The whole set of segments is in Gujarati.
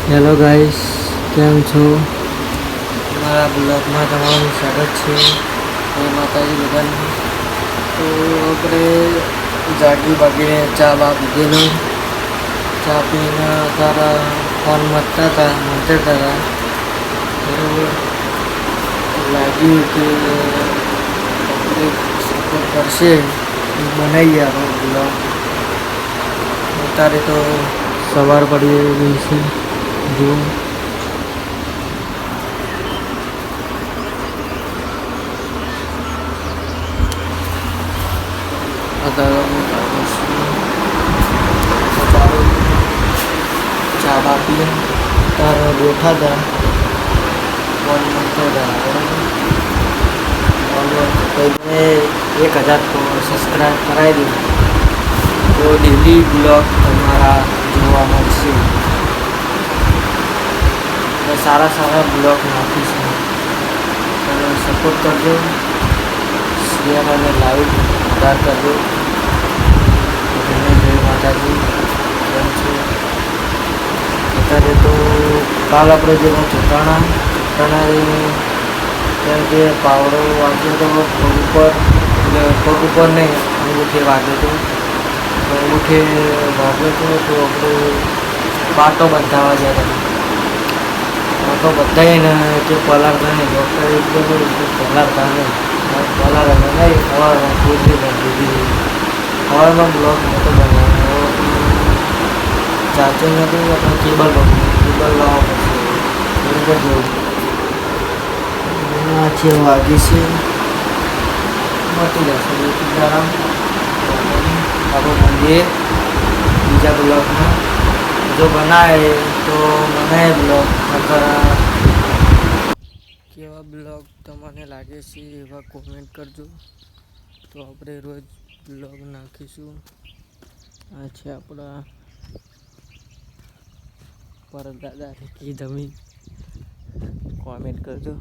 હેલો ગાઈસ, કેમ છો? મારા બ્લોગમાં તમારું સ્વાગત છે. જય માતાજી બધાને. તો આપણે જાગી ભાગીને ચા બા પીધેલો. ચા પીને તારા ફોન મતતા હતા બરોબર. લાગ્યું કે આપણે સપોર્ટ કરશે બનાવીએ આપણો બ્લોગ. અત્યારે તો સવાર પડી ગઈ છે. જો ચા બાપી તારે બેઠા હતા ફોન મળતો હતા 1000 સબસ્ક્રાઈબ કરાવી દીધું તો ડેલી બ્લોગ તમારા જોવા મળશે. સારા બ્લોગ નાખીશું. તમે સપોર્ટ કરજો, શેર અને લાઈક વધાર કરજો. જય માતાજી. કેમ છો? અત્યારે તો કાલ આપણે જેમાં ચોટાણા કેમ કે પાવડો વાગ્યો તો પગ ઉપર નહીં અંગૂઠે વાગ્યો હતો. અંગૂઠે વાગ્યો હતો તો આપણે પાટો બંધાવા ગયા હતા. પાટો બધાને કે પલાળતા નહીં. ડૉક્ટરે કીધું કે પલાળતા નહીં. પલાળે નહીં. સવારમાં પૂરી બાંધી સવારમાં બ્લોક નહોતો બનાવ્યો. ચાર્જિંગ હતું. આપણે કેબલ લાવવા પડશે બરાબર. જેવું છે વાગી છે મટી જશે સીતારામ. આપણે મળીએ બીજા બ્લોગમાં. જો બનાવે તો બનાવે બ્લોગ. કેવા બ્લોગ તમને લાગે છે એવા કોમેન્ટ કરજો. તો આપણે રોજ બ્લોગ નાખીશું. આ છે આપણા પરદાદા કી જમીન. કોમેન્ટ કરજો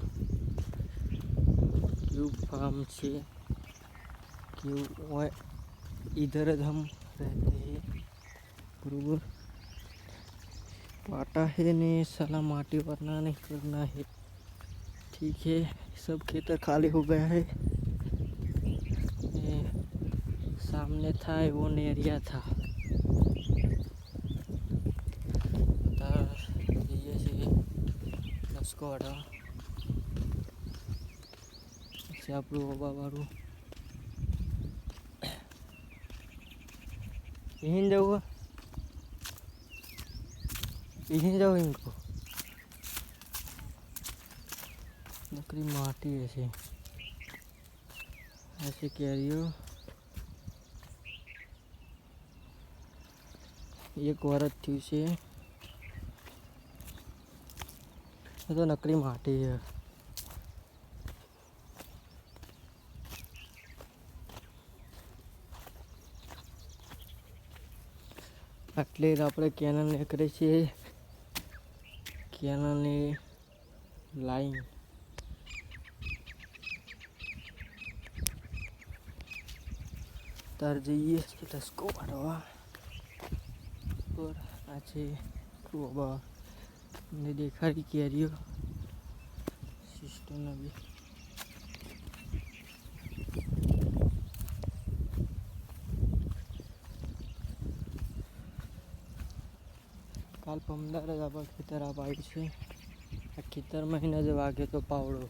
क्यों फार्म से क्यों इधर हम रहते हैं बरोबर. पाटा है ने साला माटी वरना नहीं करना है. ठीक है, सब खेतर खाली हो गया है. सामने था वो नेरिया था. ये से नस्को हटा આપણું ઓબાવાળું પીહીને જવું ઇनको નકરી માટી હશે. ऐसे कैरियो એક વરસ થયું છે. એ તો નકરી માટી છે. એટલે આપણે કેનલને કરીએ છીએ. કેનલની લાઈન તાર જઈએ લસકો વાળવા પર. આ છે બાબા ને દેખાડી કેરીઓ સિસ્ટમના બી. કાલ 15 જ આપણા ખેતર આવ્યું છે. આ ખેતરમાં જ વાગ્યો તો પાવડો.